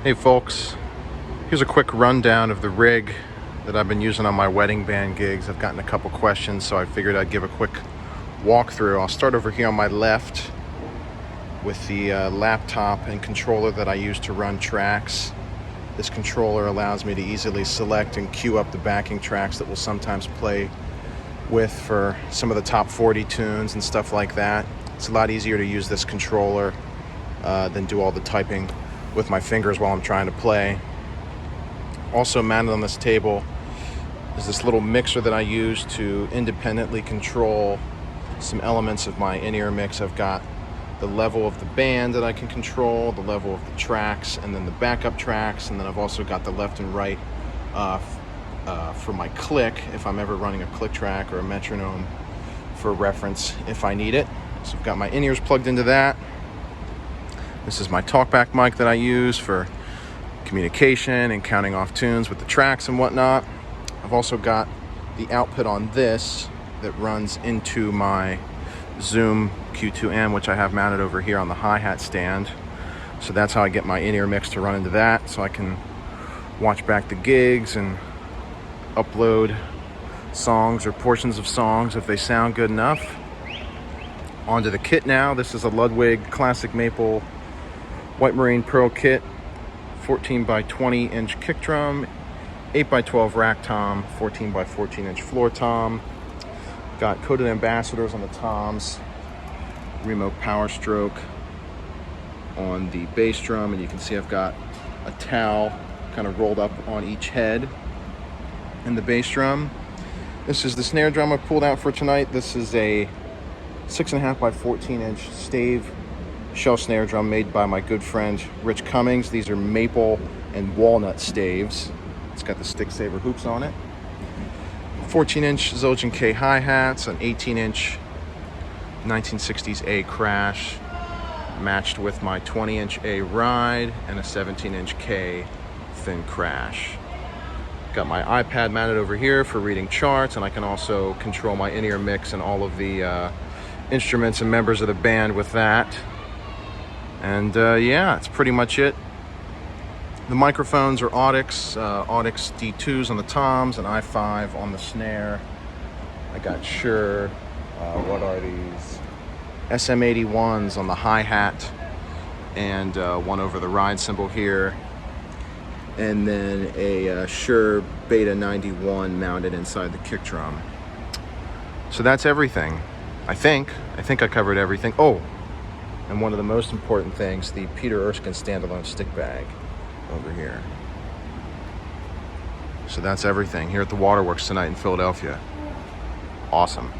Hey folks, here's a quick rundown of the rig that I've been using on my wedding band gigs. I've gotten a couple questions, so I figured I'd give a quick walkthrough. I'll start over here on my left with the laptop and controller that I use to run tracks. This controller allows me to easily select and queue up the backing tracks that we'll sometimes play with for some of the top 40 tunes and stuff like that. It's a lot easier to use this controller than do all the typing with my fingers while I'm trying to play. Also mounted on this table is this little mixer that I use to independently control some elements of my in-ear mix. I've got the level of the band that I can control, the level of the tracks, and then the backup tracks, and then I've also got the left and right for my click, if I'm ever running a click track or a metronome for reference if I need it. So I've got my in-ears plugged into that. This is my talkback mic that I use for communication and counting off tunes with the tracks and whatnot. I've also got the output on this that runs into my Zoom Q2M, which I have mounted over here on the hi-hat stand. So that's how I get my in-ear mix to run into that, so I can watch back the gigs and upload songs or portions of songs if they sound good enough. Onto the kit now. This is a Ludwig Classic Maple White Marine Pearl kit, 14 by 20 inch kick drum, 8 by 12 rack tom, 14 by 14 inch floor tom. Got coated ambassadors on the toms, Remo Power Stroke on the bass drum, and you can see I've got a towel kind of rolled up on each head in the bass drum. This is the snare drum I pulled out for tonight. This is a 6.5 by 14 inch stave shell snare drum made by my good friend Rich Cummings. These are maple and walnut staves. It's got the stick saver hoops on it. 14 inch Zildjian K hi-hats, an 18 inch 1960s A crash matched with my 20 inch A ride and a 17 inch K thin crash. Got my iPad mounted over here for reading charts, and I can also control my in-ear mix and all of the instruments and members of the band with that. And yeah, that's pretty much it. The microphones are Audix D2s on the toms and i5 on the snare. I got Shure, what are these? SM81s on the hi-hat, and one over the ride cymbal here. And then a Shure Beta 91 mounted inside the kick drum. So that's everything. I think I covered everything. Oh, and one of the most important things, the Peter Erskine standalone stick bag over here. So that's everything here at the Waterworks tonight in Philadelphia. Awesome.